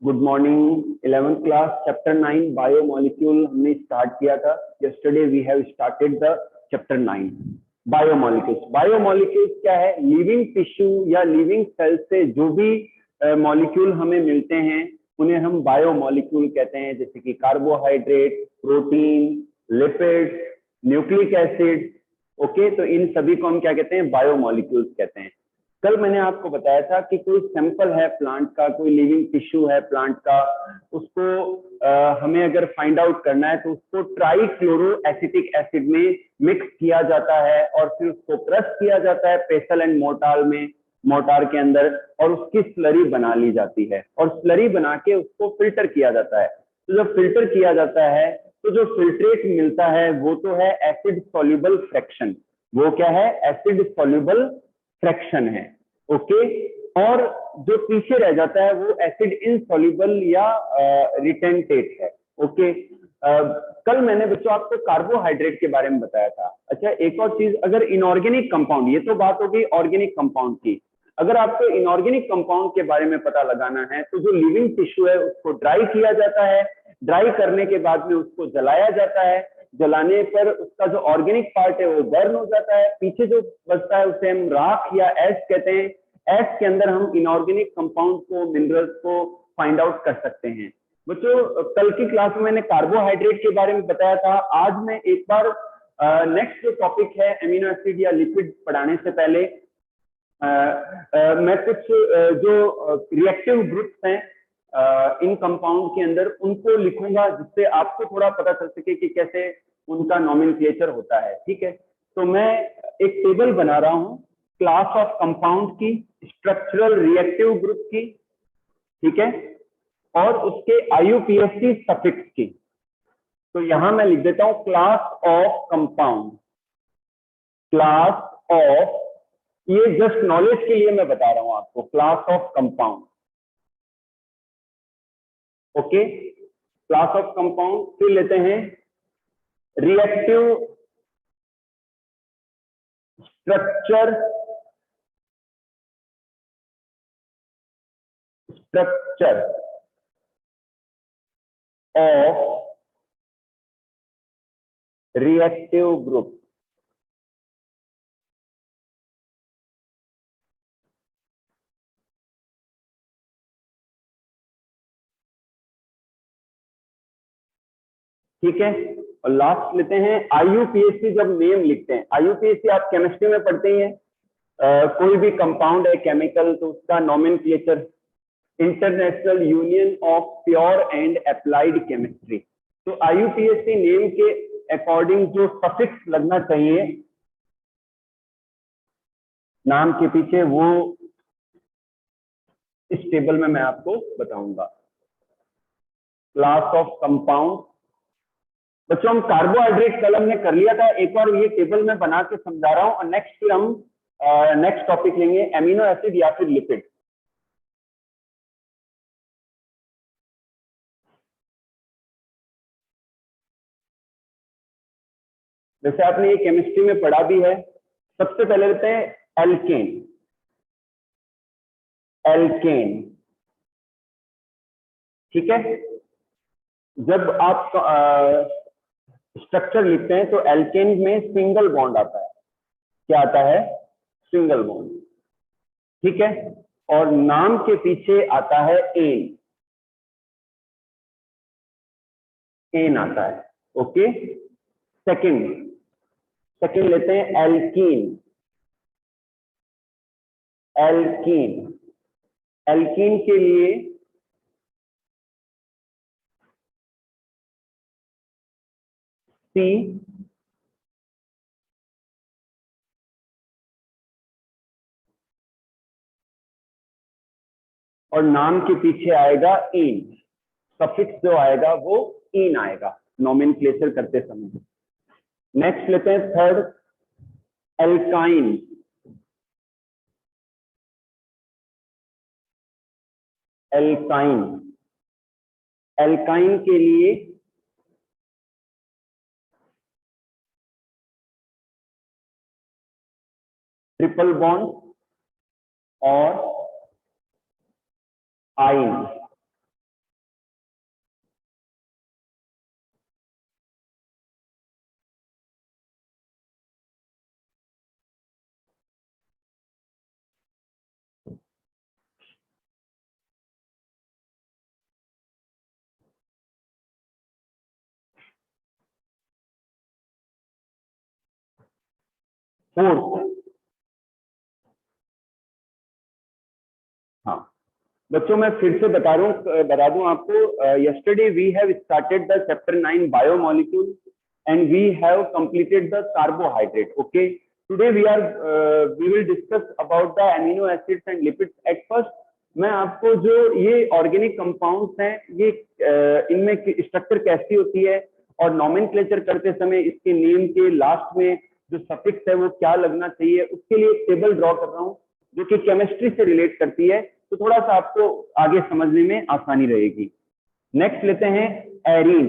Good morning. 11th class chapter 9 biomolecule हमने start किया था। Yesterday we have started the chapter 9 biomolecules. Biomolecules क्या है? लिविंग टिश्यू या लिविंग सेल से जो भी मॉलिक्यूल हमें मिलते हैं उन्हें हम बायोमोलिक्यूल कहते हैं, जैसे कि carbohydrate, protein, lipid, nucleic acid. Okay, तो इन सभी को हम क्या कहते हैं? बायोमोलिक्यूल्स कहते हैं। कल मैंने आपको बताया था कि कोई सैंपल है प्लांट का, कोई लिविंग टिश्यू है प्लांट का, उसको हमें अगर फाइंड आउट करना है तो उसको ट्राईक्लोरो एसिटिक एसिड में मिक्स किया जाता है और फिर उसको क्रश किया जाता है पेसल एंड मोर्टार के अंदर, और उसकी स्लरी बना ली जाती है और स्लरी बना के उसको फिल्टर किया जाता है। तो जब फिल्टर किया जाता है तो जो फिल्ट्रेट मिलता है वो तो है एसिड सॉल्युबल फ्रैक्शन। वो क्या है? एसिड सॉल्युबल फ्रैक्शन है। ओके, और जो पीछे रह जाता है वो एसिड इनसॉल्युबल या रिटेंटेट है। ओके, कल मैंने बच्चों आपको कार्बोहाइड्रेट के बारे में बताया था। अच्छा, एक और चीज, अगर इनऑर्गेनिक कंपाउंड, ये तो बात हो गई ऑर्गेनिक कंपाउंड की, अगर आपको इनऑर्गेनिक कंपाउंड के बारे में पता लगाना है तो जो लिविंग टिश्यू है उसको ड्राई किया जाता है। ड्राई करने के बाद में उसको जलाया जाता है। जलाने पर उसका जो ऑर्गेनिक पार्ट है वो बर्न हो जाता है। पीछे जो बचता है उसे हम राख या एश कहते हैं। एश के अंदर हम इनऑर्गेनिक कंपाउंड को, मिनरल्स को फाइंड आउट कर सकते हैं। बच्चों, कल की क्लास में मैंने कार्बोहाइड्रेट के बारे में बताया था। आज मैं एक बार नेक्स्ट जो टॉपिक है एमिनो एसिड या लिपिड पढ़ाने से पहले मैं कुछ जो रिएक्टिव ग्रुप्स हैं इन कंपाउंड के अंदर उनको लिखूंगा, जिससे आपको थोड़ा पता चल सके कि कैसे उनका नॉमेनक्लेचर होता है। ठीक है, तो मैं एक टेबल बना रहा हूं क्लास ऑफ कंपाउंड की, स्ट्रक्चरल रिएक्टिव ग्रुप की, ठीक है, और उसके IUPAC सफिक्स की। तो यहां मैं लिख देता हूं class of compound, class of, ये जस्ट नॉलेज के लिए मैं बता रहा हूं आपको, class of compound. Okay, class of compound. फिर लेते हैं reactive structure of reactive group. ठीक है, और लास्ट लेते हैं IUPAC। जब नेम लिखते हैं, IUPAC आप केमिस्ट्री में पढ़ते ही हैं। कोई भी कंपाउंड है केमिकल तो उसका nomenclature, international union of pure and applied chemistry. तो IUPAC नेम के अकॉर्डिंग जो सफिक्स लगना चाहिए नाम के पीछे, वो इस टेबल में मैं आपको बताऊंगा। Class of compound. बच्चों, हम कार्बोहाइड्रेट कल हमने कर लिया था, एक बार ये टेबल में बना के समझा रहा हूं, और नेक्स्ट फिर हम नेक्स्ट टॉपिक लेंगे एमिनो एसिड या फिर लिपिड। जैसे आपने ये केमिस्ट्री में पढ़ा भी है। सबसे पहले लेते हैं एल्केन। एल्केन, ठीक है, जब आप स्ट्रक्चर लिखते हैं तो एल्केन में सिंगल बॉन्ड आता है। क्या आता है? सिंगल बॉन्ड, ठीक है, और नाम के पीछे आता है एन। एन आता है। ओके, सेकंड लेते हैं एल्कीन। एल्कीन, एल्कीन के लिए सी, और नाम के पीछे आएगा इन। सफिक्स जो आएगा वो इन आएगा नॉमेनक्लेचर करते समय। नेक्स्ट लेते हैं थर्ड, एल्काइन। एल्काइन, एल्काइन के लिए ट्रिपल बॉन्ड और आइन। फोर्थ। हाँ बच्चों, मैं फिर से बता दूं आपको, yesterday we have started the chapter 9 biomolecule and we have completed the carbohydrate. Okay, today we will discuss about the amino acids and lipids. At first मैं आपको जो ये ऑर्गेनिक कंपाउंड्स हैं, ये इनमें स्ट्रक्चर कैसी होती है और नॉमेनक्लेचर करते समय इसके नेम के लास्ट में जो सफिक्स है वो क्या लगना चाहिए, उसके लिए एक टेबल ड्रॉ कर रहा हूँ जो कि केमिस्ट्री से रिलेट करती है, तो थोड़ा सा आपको आगे समझने में आसानी रहेगी। नेक्स्ट लेते हैं एरीन।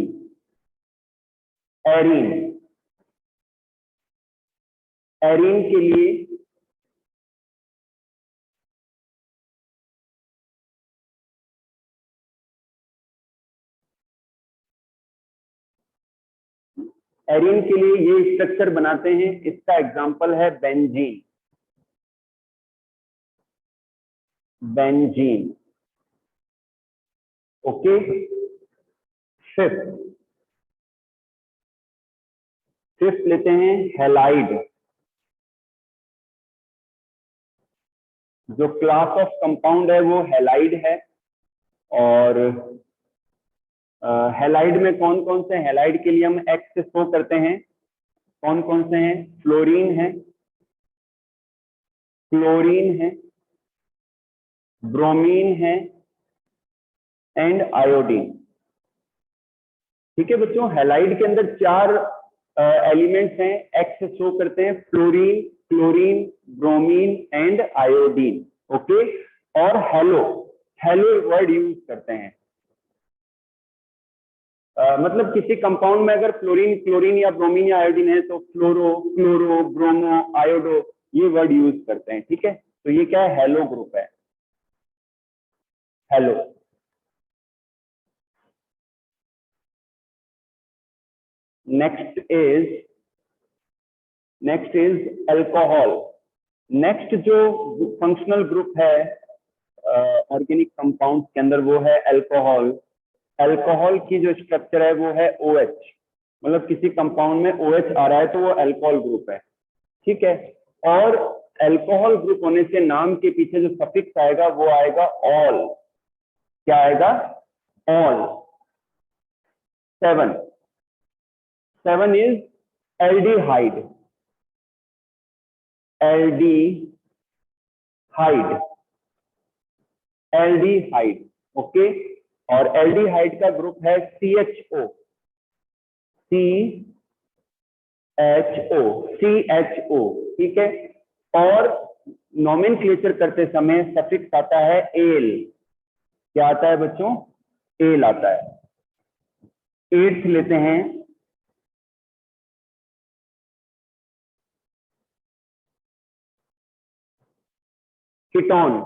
एरीन एरीन के लिए ये स्ट्रक्चर बनाते हैं, इसका एग्जांपल है बेंजीन। Benzene okay. फिफ्थ लेते हैं हैलाइड। जो क्लास ऑफ कंपाउंड है वो हैलाइड है। और हैलाइड में कौन कौन से, हैलाइड के लिए हम एक्स से शो करते हैं, कौन कौन से हैं? फ्लोरीन है, क्लोरीन है, ब्रोमीन है एंड आयोडीन। ठीक है बच्चों, हैलाइड के अंदर 4 एलिमेंट्स हैं, एक्स से शो करते हैं, fluorine, chlorine, bromine and iodine. Okay, और हेलो वर्ड यूज करते हैं। मतलब किसी कंपाउंड में अगर फ्लोरीन, क्लोरीन या ब्रोमीन या आयोडीन है तो फ्लोरो, क्लोरो, ब्रोमो, आयोडो, ये वर्ड यूज करते हैं। ठीक है, तो ये क्या है? हेलो ग्रुप है, hello. Next is alcohol. Next जो फंक्शनल ग्रुप है ऑर्गेनिक कंपाउंड के अंदर वो है अल्कोहल। अल्कोहल की जो स्ट्रक्चर है वो है OH, मतलब किसी कंपाउंड में OH आ रहा है तो वो अल्कोहल ग्रुप है। ठीक है, और अल्कोहल ग्रुप होने से नाम के पीछे जो सफिक्स आएगा वो आएगा ऑल। क्या आएगा? All. 7 is aldehyde. Aldehyde okay. और एल्डिहाइड का ग्रुप है CHO। ठीक है, और नॉमेनक्लेचर करते समय सफिक्स आता है एल। क्या आता है बच्चों? एल आता है। 8th लेते हैं कीटोन।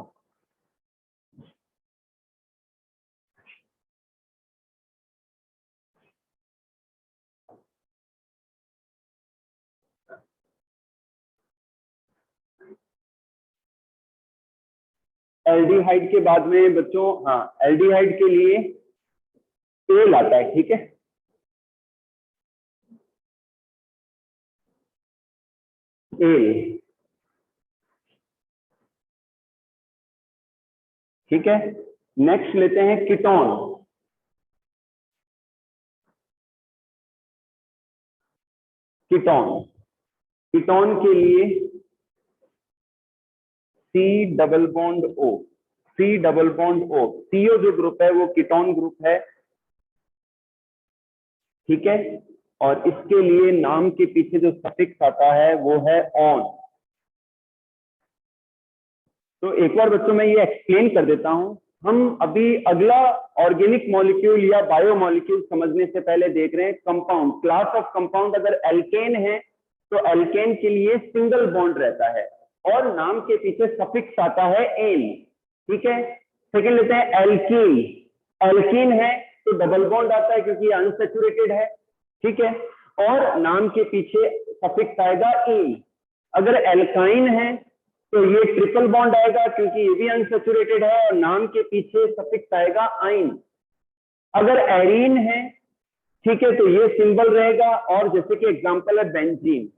एल्डिहाइड के बाद में बच्चों, हाँ, एल्डिहाइड के लिए एल आता है। ठीक है, एल। ठीक है, नेक्स्ट लेते हैं कीटोन। कीटोन के लिए C+O। CO जो ग्रुप है वो कीटोन ग्रुप है। ठीक है, और इसके लिए नाम के पीछे जो सफिक्स आता है वो है ऑन। तो एक बार बच्चों मैं ये एक्सप्लेन कर देता हूं। हम अभी अगला ऑर्गेनिक मॉलिक्यूल या बायो मॉलिक्यूल समझने से पहले देख रहे हैं कंपाउंड, क्लास ऑफ कंपाउंड। अगर एल्केन है तो एल्केन के लिए सिंगल बॉन्ड रहता है और नाम के पीछे सफिक्स आता है एन। ठीक है, सेकेंड लेते हैं एल्कीन। एल्कीन है तो डबल बॉन्ड आता है क्योंकि अनसैचुरेटेड है। ठीक है, और नाम के पीछे सफिक्स आएगा ई। अगर एल्काइन है तो ये ट्रिपल बॉन्ड आएगा क्योंकि ये भी अनसैचुरेटेड है और नाम के पीछे सफिक्स आएगा आइन। अगर एरीन है, ठीक है, तो ये सिंबल रहेगा। और जैसे कि एग्जांपल है बेंजीन।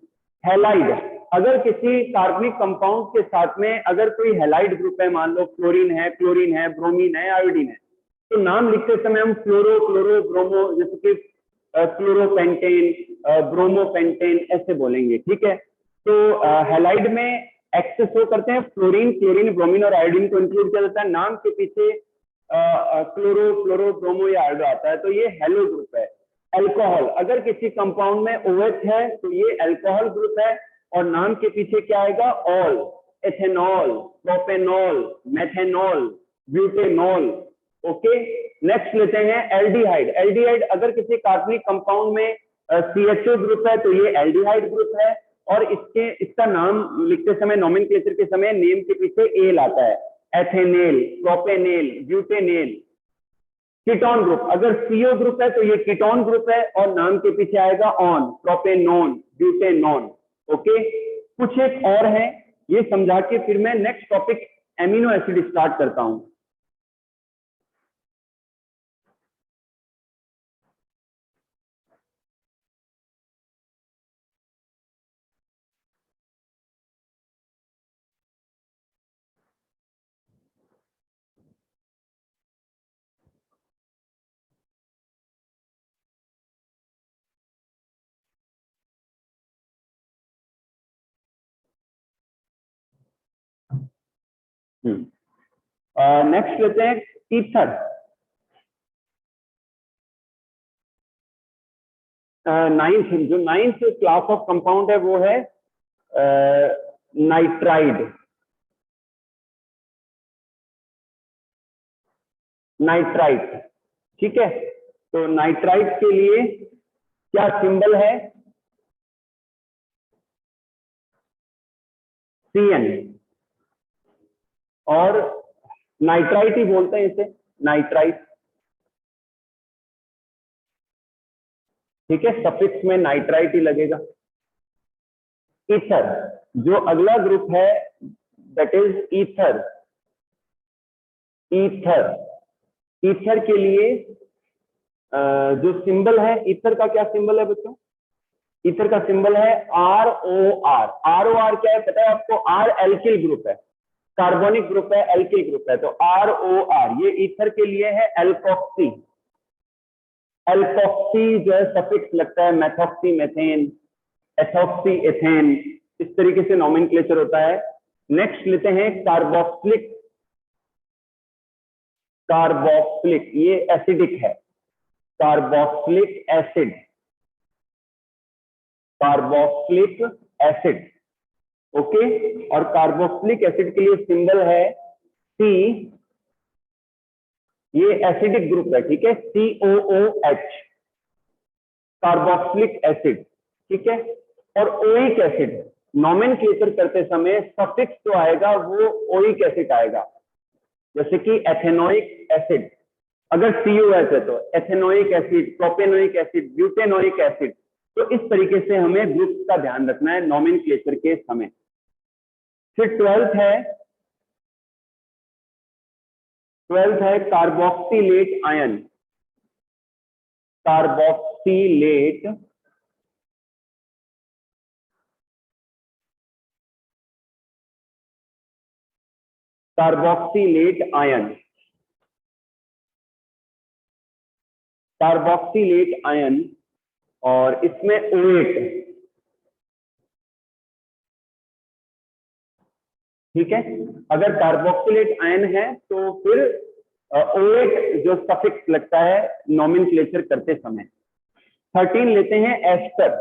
हैलाइड अगर किसी कार्बनिक कंपाउंड के साथ में अगर कोई हेलाइड ग्रुप है, मान लो क्लोरीन है, ब्रोमीन है, आयोडीन है, तो नाम लिखते समय हम फ्लोरो, क्लोरो, ब्रोमो, जैसे कि क्लोरोपेंटेन, ब्रोमोपेंटेन ऐसे बोलेंगे, ठीक है। तो हेलाइड में एक्सेस शो करते हैं, फ्लोरीन, क्लोरीन, ब्रोमीन और आयोडीन को इंक्लूड किया जाता है। नाम के पीछे क्लोरो, फ्लोरो, ब्रोमो या आयोडो आता है, तो ये हेलो ग्रुप है। अल्कोहल, अगर किसी कंपाउंड में OH है तो ये अल्कोहल ग्रुप है, और नाम के पीछे क्या आएगा, all, ethanol, propanol, methanol, butanol. Okay, next लेते हैं एल्डिहाइड। एल्डिहाइड, अगर किसी कार्बनिक कंपाउंड में CHO ग्रुप है तो ये एल्डिहाइड ग्रुप है, और इसका नाम लिखते समय, नोमेनक्लेचर के समय नेम के पीछे एल आता है। एथेनेल, प्रोपेनेल, ब्यूटेनेल। कीटोन ग्रुप, अगर CO ग्रुप है तो ये कीटोन ग्रुप है, और नाम के पीछे आएगा ऑन, प्रोपेनॉन, ब्यूटेनॉन। ओके, कुछ एक और है, ये समझा के फिर मैं next topic amino acid start करता हूं। नेक्स्ट लेते हैं ईथर। जो नाइन्थ क्लास ऑफ कंपाउंड है वो है नाइट्राइड। नाइट्राइट, ठीक है। तो नाइट्राइट के लिए क्या सिंबल है, CN, और नाइट्राइट ही बोलते हैं इसे, नाइट्राइट, ठीक है। सफिक्स में नाइट्राइट ही लगेगा। ईथर, जो अगला ग्रुप है that is ether. Ether, ether के लिए जो सिंबल है, ईथर का क्या सिंबल है बच्चों, ईथर का सिंबल है ROR। ROR क्या है पता है आपको, R एल्किल ग्रुप है, कार्बोनिक ग्रुप है, एल्किल ग्रुप है, तो ROR ये ईथर के लिए है एल्कोक्सी। एल्कोक्सी जो है सफिक्स लगता है, मेथोक्सी मेथेन, एथोक्सी एथेन, इस तरीके से नोमेनक्लेचर होता है। नेक्स्ट लेते हैं कार्बोक्सिलिक। कार्बोक्सिलिक, ये एसिडिक है, carboxylic acid, carboxylic acid. Okay, और कार्बोक्सिलिक एसिड के लिए सिंबल है C। ये एसिडिक ग्रुप है, ठीक है, COOH, कार्बोक्सिलिक एसिड, ठीक है। और ओइक एसिड, नोमेनक्लेचर करते समय सफिक्स जो आएगा वो ओइक एसिड आएगा, जैसे कि एथेनोइक एसिड। अगर COH है तो ethanoic acid, propanoic acid, butanoic acid. तो इस तरीके से हमें ग्रुप्स का ध्यान रखना है नोमेनक्लेचर के समय। फिर ट्वेल्थ है carboxylate ion. Carboxylate carboxylate ion, carboxylate ion, और इसमें OH, ठीक है। अगर कार्बोक्सिलेट आयन है तो फिर OH जो सफिक्स लगता है नोमेनक्लेचर करते समय। 13 लेते हैं एस्टर।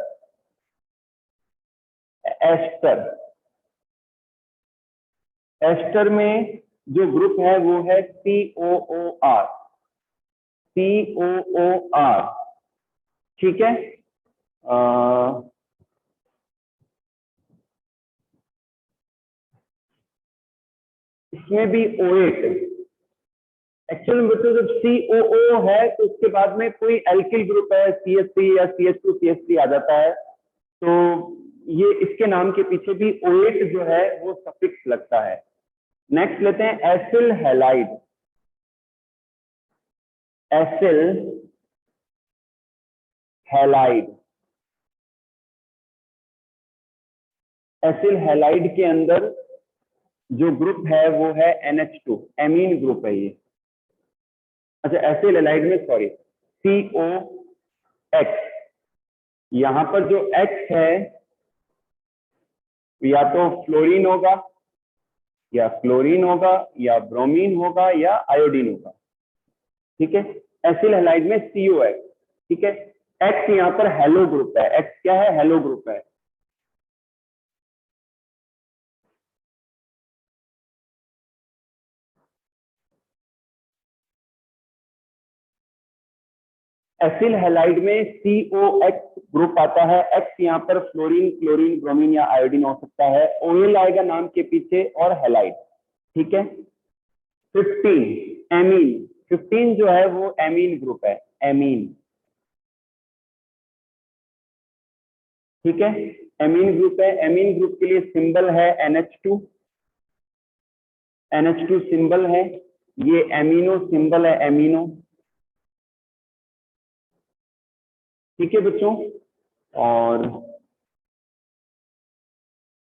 एस्टर, एस्टर में जो ग्रुप है वो है COOR। COOR, ठीक है। इसमें भी OH, एक्चुअल में बच्चों जब COO है तो उसके बाद में कोई एल्किल ग्रुप है, CH3 या CH2 CH3 आ जाता है, तो ये इसके नाम के पीछे भी OH जो है वो सफिक्स लगता है। नेक्स्ट लेते हैं acyl halide. Acyl halide, acyl halide के अंदर जो ग्रुप है वो है NH2, एमीन ग्रुप है ये। अच्छा, एसिल हैलाइड में सॉरी COX, यहां पर जो X है या तो फ्लोरीन होगा या क्लोरीन होगा या ब्रोमीन होगा या आयोडीन होगा। ठीक है, एसिल हैलाइड में COX। ठीक है, X यहाँ पर हेलो ग्रुप है। X क्या है? हेलो ग्रुप है। एसिल हैलाइड में COX ग्रुप आता है। X यहाँ पर फ्लोरीन, क्लोरीन, ब्रोमीन या आयोडीन हो सकता है। OL आएगा नाम के पीछे और हैलाइड। ठीक है, 15 एमीन। 15 जो है वो एमीन ग्रुप है, एमीन। ठीक है, एमीन ग्रुप है। एमीन ग्रुप के लिए सिंबल है NH2। NH2 सिंबल है, ये एमिनो सिंबल है, एमिनो। ठीक है बच्चों, और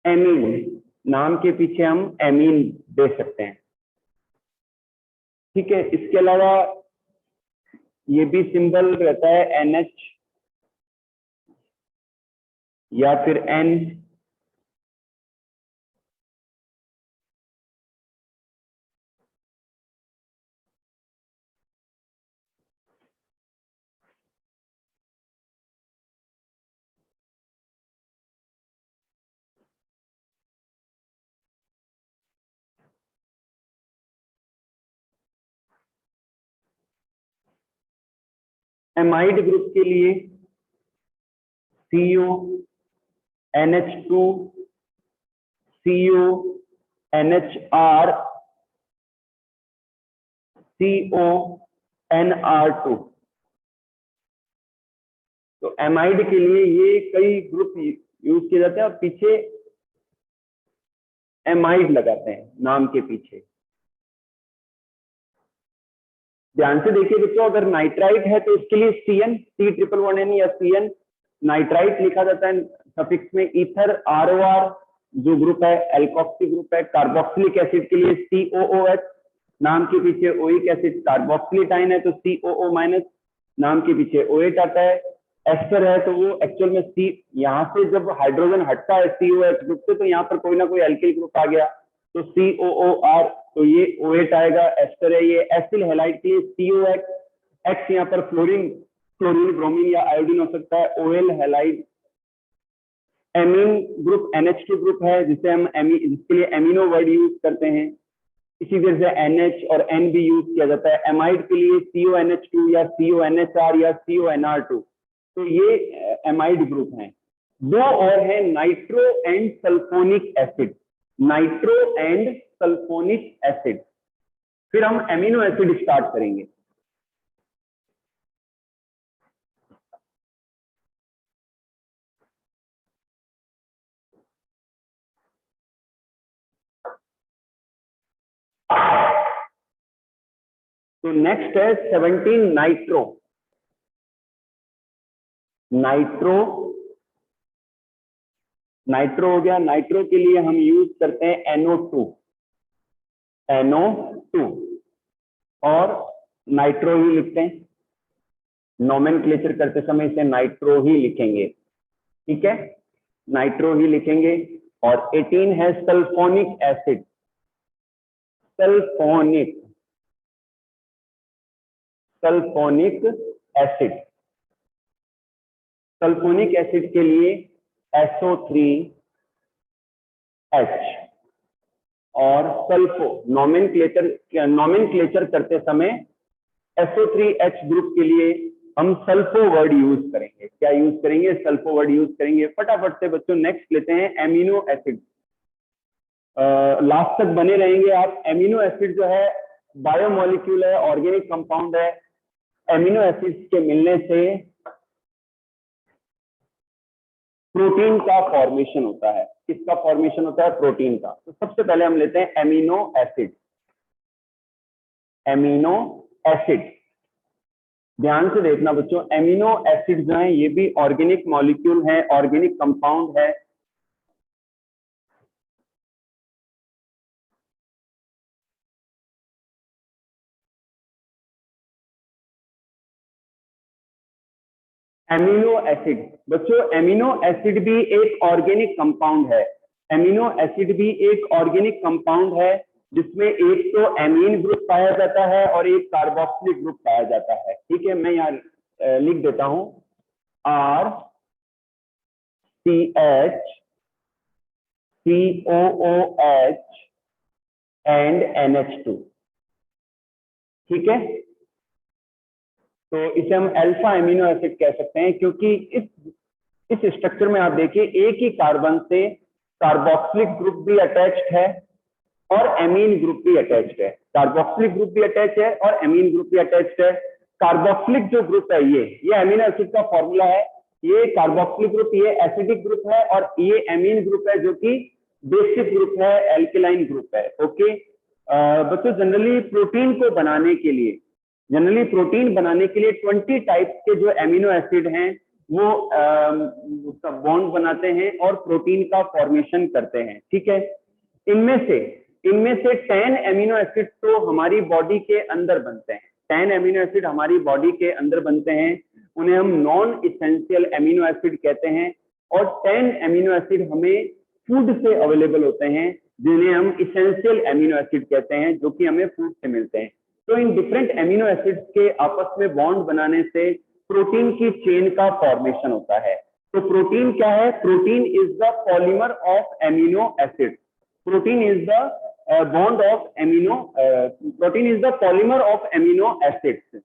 एमीन नाम के पीछे हम एमीन दे सकते हैं। ठीक है, इसके अलावा ये भी सिंबल रहता है NH या फिर N। एमाइड ग्रुप के लिए CO NH2 CO NHR CO NR2। तो एमाइड के लिए ये कई ग्रुप यूज किए जाते हैं और पीछे एमाइड लगाते हैं नाम के पीछे। ध्यान से देखिए बच्चों, अगर नाइट्राइट है तो इसके लिए CN, C111N या CN नाइट्राइट लिखा जाता है सफिक्स में। ईथर ROR जो ग्रुप है एल्कोक्सी ग्रुप है। कार्बोक्सिलिक एसिड के लिए COOH, नाम के पीछे ओइक एसिड। कार्बोक्सिलिटाइन है तो COO- नाम के पीछे OH आता है। एस्टर है तो वो एक्चुअल में C, यहाँ से जब हाइड्रोजन हटता है COH ग्रुप से तो यहाँ पर कोई ना कोई एल्किल ग्रुप आ गया तो COOR, तो ये OH आएगा। एस्टर है ये। एसिल हैलाइड के लिए COX। X यहाँ पर फ्लोरीन, क्लोरीन, ब्रोमीन या आयोडीन हो सकता है। OL halide. Amine group NH2 group है जिसे हम जिसके लिए एमिनो वर्ड यूज करते हैं। इसी तरह से NH और N भी यूज किया जाता है। एमाइड के लिए CONH2 या CONHR या CONR2। तो ये एमाइड ग्रुप हैं। दो और है nitro and sulphonic acid. Nitro and sulphonic acid. फिर हम एमिनो एसिड स्टार्ट करेंगे। तो नेक्स्ट है 17 नाइट्रो। नाइट्रो, नाइट्रो हो गया। नाइट्रो के लिए हम यूज करते हैं NO2, NO2 और नाइट्रो ही लिखते हैं। नोमेनक्लेचर करते समय इसे नाइट्रो ही लिखेंगे। ठीक है, नाइट्रो ही लिखेंगे। और 18 है sulphonic acid. Sulphonic, sulphonic acid. Sulphonic acid के लिए SO3H और सल्फो, नोमेनक्लेचर करते समय SO3H ग्रुप के लिए हम सल्फो वर्ड यूज करेंगे। क्या यूज करेंगे? सल्फो वर्ड यूज करेंगे। फटाफट से बच्चों नेक्स्ट लेते हैं एमिनो एसिड। लास्ट तक बने रहेंगे आप। एमिनो एसिड जो है बायोमोलिक्यूल है, ऑर्गेनिक कंपाउंड है। एमिनो एसिड्स के मिलने से प्रोटीन का फॉर्मेशन होता है। किसका फॉर्मेशन होता है? प्रोटीन का। तो सबसे पहले हम लेते हैं एमिनो एसिड। एमिनो एसिड, ध्यान से देखना बच्चों, एमिनो एसिड जो है ये भी ऑर्गेनिक मॉलिक्यूल है, ऑर्गेनिक कंपाउंड है। Amino acid. बच्चों एमिनो एसिड भी एक ऑर्गेनिक कंपाउंड है। एमिनो एसिड भी एक ऑर्गेनिक कंपाउंड है जिसमें एक तो एमीन ग्रुप पाया जाता है और एक कार्बोक्सिलिक ग्रुप पाया जाता है। ठीक है, मैं यहाँ लिख देता हूं R C H COOH and NH2। ठीक है, तो इसे हम अल्फा एमिनो एसिड कह सकते हैं क्योंकि इस स्ट्रक्चर में आप देखिए एक ही कार्बन से कार्बोक्सिलिक ग्रुप भी अटैच्ड है और एमीन ग्रुप भी अटैच्ड है। कार्बोक्सिलिक ग्रुप भी अटैच है और एमीन ग्रुप भी अटैच्ड है। कार्बोक्सिलिक जो ग्रुप है ये अमीनो एसिड का फॉर्मूला है। ये कार्बोक्सिलिक ग्रुप ये एसिडिक ग्रुप है और ये एमीन ग्रुप है जो कि बेसिक ग्रुप है, एल्केलाइन ग्रुप है। ओके बच्चों, जनरली प्रोटीन बनाने के लिए 20 टाइप्स के जो एमिनो एसिड हैं वो बॉन्ड बनाते हैं और प्रोटीन का फॉर्मेशन करते हैं। ठीक है, इनमें से 10 एमिनो एसिड तो हमारी बॉडी के अंदर बनते हैं। 10 एमिनो एसिड हमारी बॉडी के अंदर बनते हैं, उन्हें हम नॉन इसेंशियल एमिनो एसिड कहते हैं। और 10 एमिनो एसिड हमें फूड से अवेलेबल होते हैं जिन्हें हम इसेंशियल एमिनो एसिड कहते हैं, जो कि हमें फूड से मिलते हैं। तो इन डिफरेंट एमिनो एसिड्स के आपस में बॉन्ड बनाने से प्रोटीन की चेन का फॉर्मेशन होता है। तो प्रोटीन क्या है? Protein is the polymer of amino acid. Protein is the bond of amino protein is the polymer of amino acids.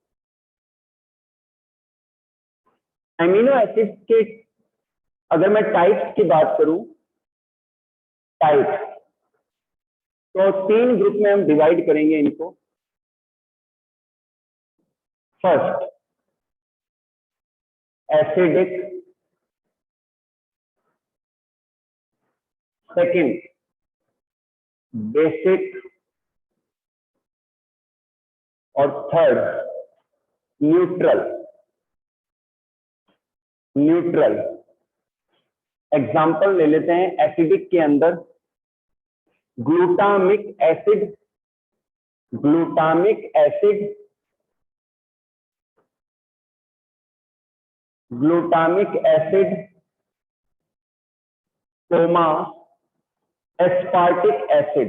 Amino acids के अगर मैं टाइप्स की बात करूं, टाइप्स तो 3 ग्रुप में हम डिवाइड करेंगे इनको। फर्स्ट एसिडिक, सेकंड बेसिक और थर्ड न्यूट्रल। एग्जाम्पल ले लेते हैं। एसिडिक के अंदर glutamic acid, comma aspartic acid,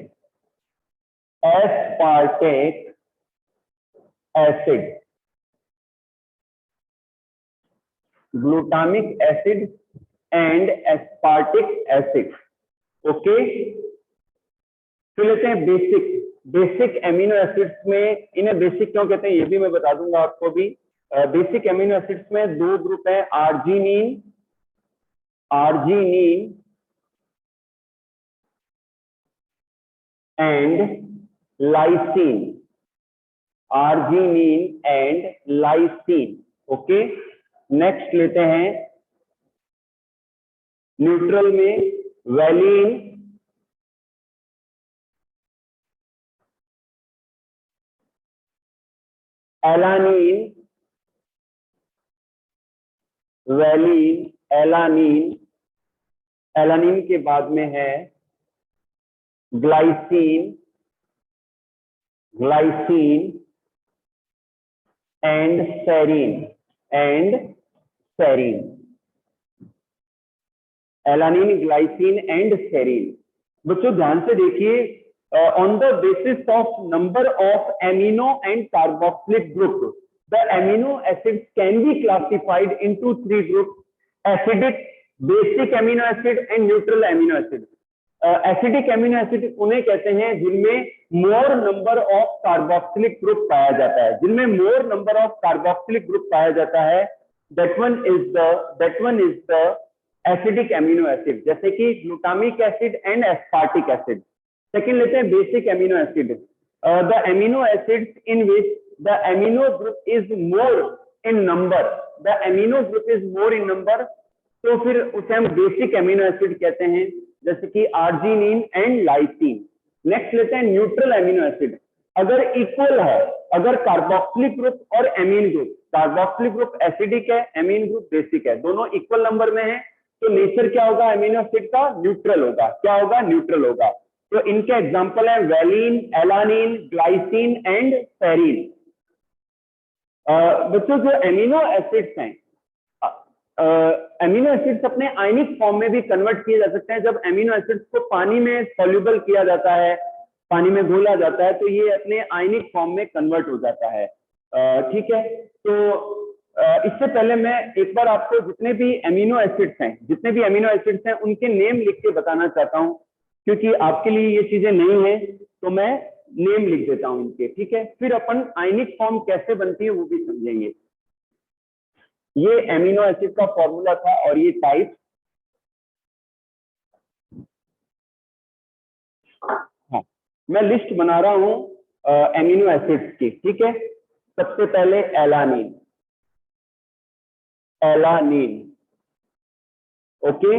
glutamic acid and aspartic acid. Okay, फिर लेते हैं बेसिक एमिनो एसिड्स में। इन्हें बेसिक क्यों कहते हैं ये भी मैं बता दूंगा आपको भी। बेसिक एमिनो एसिड्स में 2 ग्रुप है, arginine and lysine. Okay, next लेते हैं न्यूट्रल में वैलीन, एलानीन के बाद में है glycine and serine. Alanine, glycine and serine. बच्चों ध्यान से देखिए, on the basis of number of amino and carboxylic group the amino acids can be classified into 3 groups: acidic, basic amino acid and neutral amino acid. Acidic amino acid उन्हें कहते हैं जिनमें मोर number of carboxylic group पाया जाता है। That one is the acidic amino acid, जैसे कि glutamic acid and aspartic acid. Second लेते हैं basic amino acid, the amino acids in which the amino group is more in number, तो फिर उसे हम बेसिक एमिनो एसिड कहते हैं, जैसे कि आर्जिनिन एंड लाइसीन। नेक्स्ट लेते हैं न्यूट्रल एमिनो एसिड। अगर इक्वल है, अगर कार्बोक्सिलिक ग्रुप और amine group, carboxylic group acidic है, एमीन ग्रुप बेसिक है, दोनों इक्वल नंबर में है, तो नेचर क्या होगा एमिनो एसिड का? न्यूट्रल होगा। तो इनके एग्जाम्पल है valine, alanine, glycine and serine. बच्चों जो एमिनो एसिड्स हैं, एमिनो एसिड्स अपने आयनिक फॉर्म में भी कन्वर्ट किए जा सकते हैं। जब एमिनो एसिड्स को पानी में सॉल्युबल किया जाता है, पानी में घोला जाता है, तो ये अपने आयनिक फॉर्म में कन्वर्ट हो जाता है। ठीक है, तो इससे पहले मैं एक बार आपको जितने भी एमिनो एसिड्स हैं उनके नेम लिख के बताना चाहता हूँ, क्योंकि आपके लिए ये चीजें नहीं है, तो मैं नेम लिख देता हूँ इनके। ठीक है, फिर अपन आयनिक फॉर्म कैसे बनती है वो भी समझेंगे। ये एमिनो एसिड का फॉर्मूला था और ये टाइप। हाँ, मैं लिस्ट बना रहा हूं एमिनो एसिड्स की। ठीक है, सबसे पहले एलानीन। ओके,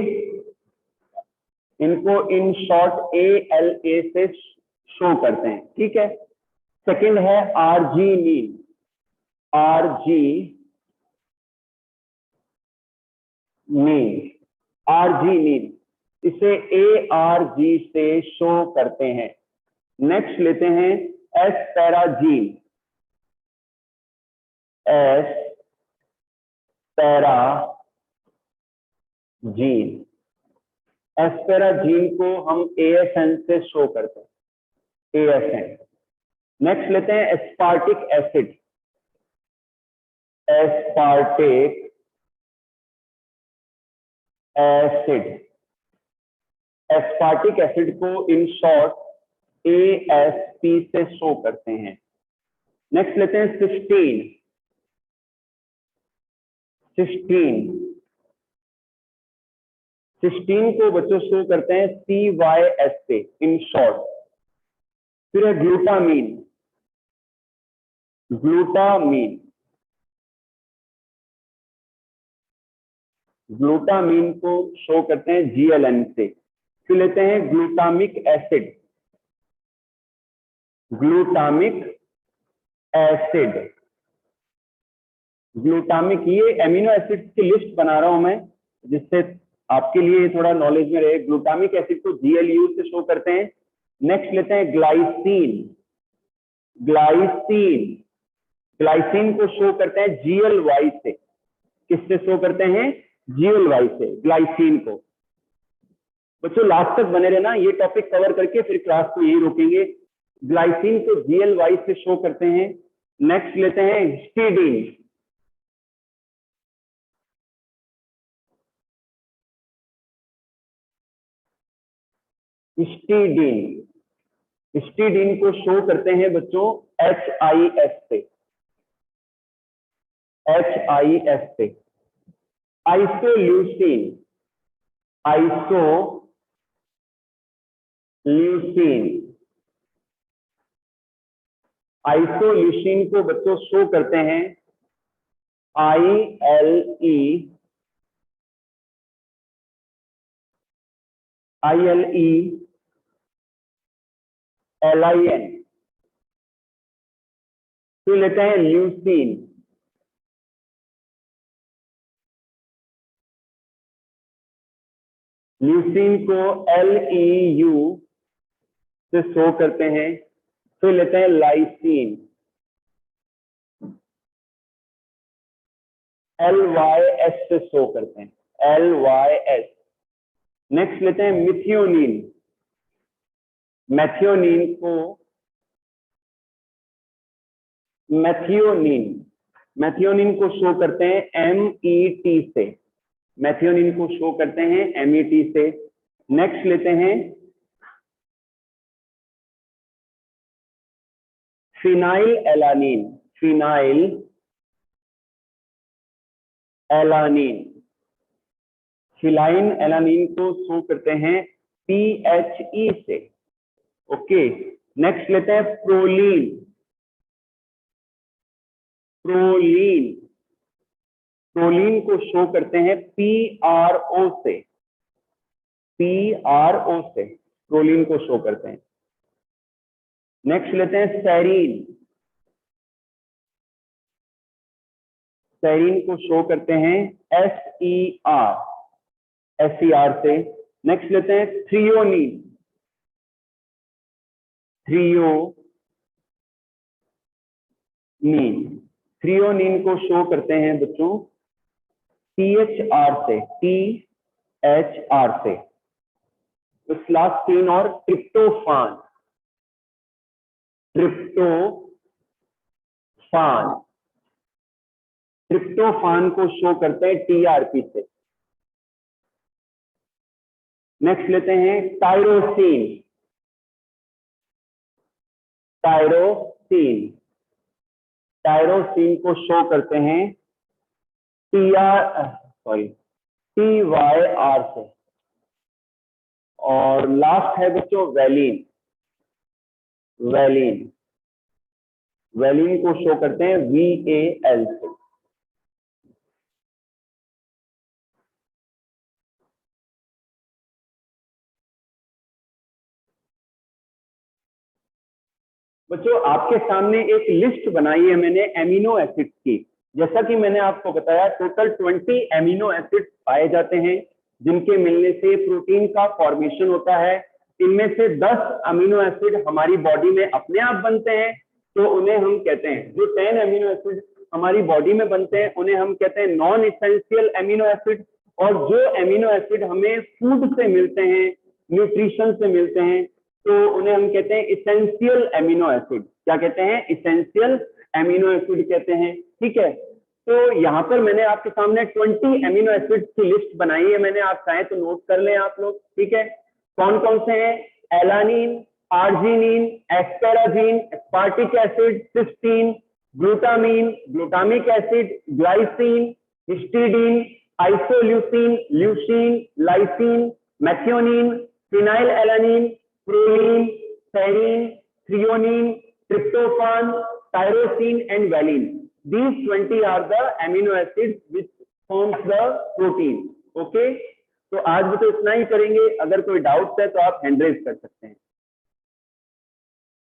इनको इन शॉर्ट ALA से शो करते हैं। ठीक है, सेकंड है आर्जीनीन। आर्जीनीन, इसे ARG से शो करते हैं। नेक्स्ट लेते हैं एस्पेराजीन। एस्पेराजीन को हम ASN से शो करते हैं, ASN। नेक्स्ट लेते हैं एस्पार्टिक एसिड। एस्पार्टिक एसिड को इन शॉर्ट ASP से शो करते हैं। नेक्स्ट लेते हैं सिस्टीन। सिस्टीन को बच्चों शो करते हैं CYS से इन शॉर्ट। फिर है ग्लूटामीन। ग्लूटामीन को शो करते हैं GLN से। फिर लेते हैं ग्लूटामिक एसिड। ये एमिनो एसिड्स की लिस्ट बना रहा हूं मैं, जिससे आपके लिए थोड़ा नॉलेज में रहे। ग्लूटामिक एसिड को GLU से शो करते हैं। नेक्स्ट लेते हैं ग्लाइसिन को शो करते हैं GLY से। किससे शो करते हैं? GLY से, ग्लाइसिन को। बच्चों लास्ट तक बने रहना, ये टॉपिक कवर करके फिर क्लास को यही रोकेंगे। ग्लाइसिन को GLY से शो करते हैं। नेक्स्ट लेते हैं हिस्टीडीन। हिस्टीडीन को शो करते हैं बच्चों HIS से। आइसोल्यूसिन को बच्चों शो करते हैं LIN। तो लेते हैं ल्यूसीन। ल्यूसीन को LEU से शो करते हैं। तो लेते हैं लाइसीन। LYS से शो करते हैं, LYS। नेक्स्ट लेते हैं मिथियोनिन। मैथियोनिन को शो करते हैं MET से। नेक्स्ट लेते हैं फिनाइल एलानीन। फिनाइल एलानीन को शो करते हैं PHE से। ओके, नेक्स्ट लेते हैं प्रोलीन। प्रोलीन को शो करते हैं PRO से। प्रोलीन को शो करते हैं। नेक्स्ट लेते हैं सेरीन को शो करते हैं SER से। नेक्स्ट लेते हैं थ्रियोनीन। थ्रियोनीन को शो करते हैं बच्चों THR से, THR से, तो स्लास्टीन और ट्रिप्टोफान, ट्रिप्टोफान, ट्रिप्टोफान को शो करते हैं TRP से। नेक्स्ट लेते हैं टायरोसिन, टायरोसिन, टायरोसिन को शो करते हैं TYR से। और लास्ट है बच्चों वैलिन, वैलिन, वैलिन को शो करते हैं VAL से। बच्चों आपके सामने एक लिस्ट बनाई है मैंने एमिनो एसिड्स की। जैसा कि मैंने आपको बताया टोटल 20 एमिनो एसिड्स पाए जाते हैं जिनके मिलने से प्रोटीन का फॉर्मेशन होता है। इनमें से 10 अमीनो एसिड हमारी बॉडी में अपने आप बनते हैं, तो उन्हें हम कहते हैं, जो 10 अमीनो एसिड हमारी बॉडी में बनते हैं उन्हें हम कहते हैं नॉन इसेंशियल एमिनो एसिड। और जो एमिनो एसिड हमें फूड से मिलते हैं, न्यूट्रिशन से मिलते हैं, तो उन्हें हम कहते हैं इसेंशियल एमिनो एसिड। क्या कहते हैं? इसेंशियल एमिनो एसिड कहते हैं। ठीक है, तो यहाँ पर मैंने आपके सामने 20 एमिनो एसिड की लिस्ट बनाई है मैंने, आप चाहें तो नोट कर लें आप लोग। ठीक है, कौन कौन से हैं? Alanine, arginine, asparagine, aspartic acid, cysteine, glutamine, glutamic acid, glycine, histidine, isoleucine, leucine, lysine, methionine, phenyl alanine, proline, serine, threonine, tryptophan, tyrosine and valine. These 20 are the amino acids which forms the protein. Okay? तो आज भी तो इतना ही करेंगे। अगर कोई doubt है तो आप हैंड रेज कर सकते हैं।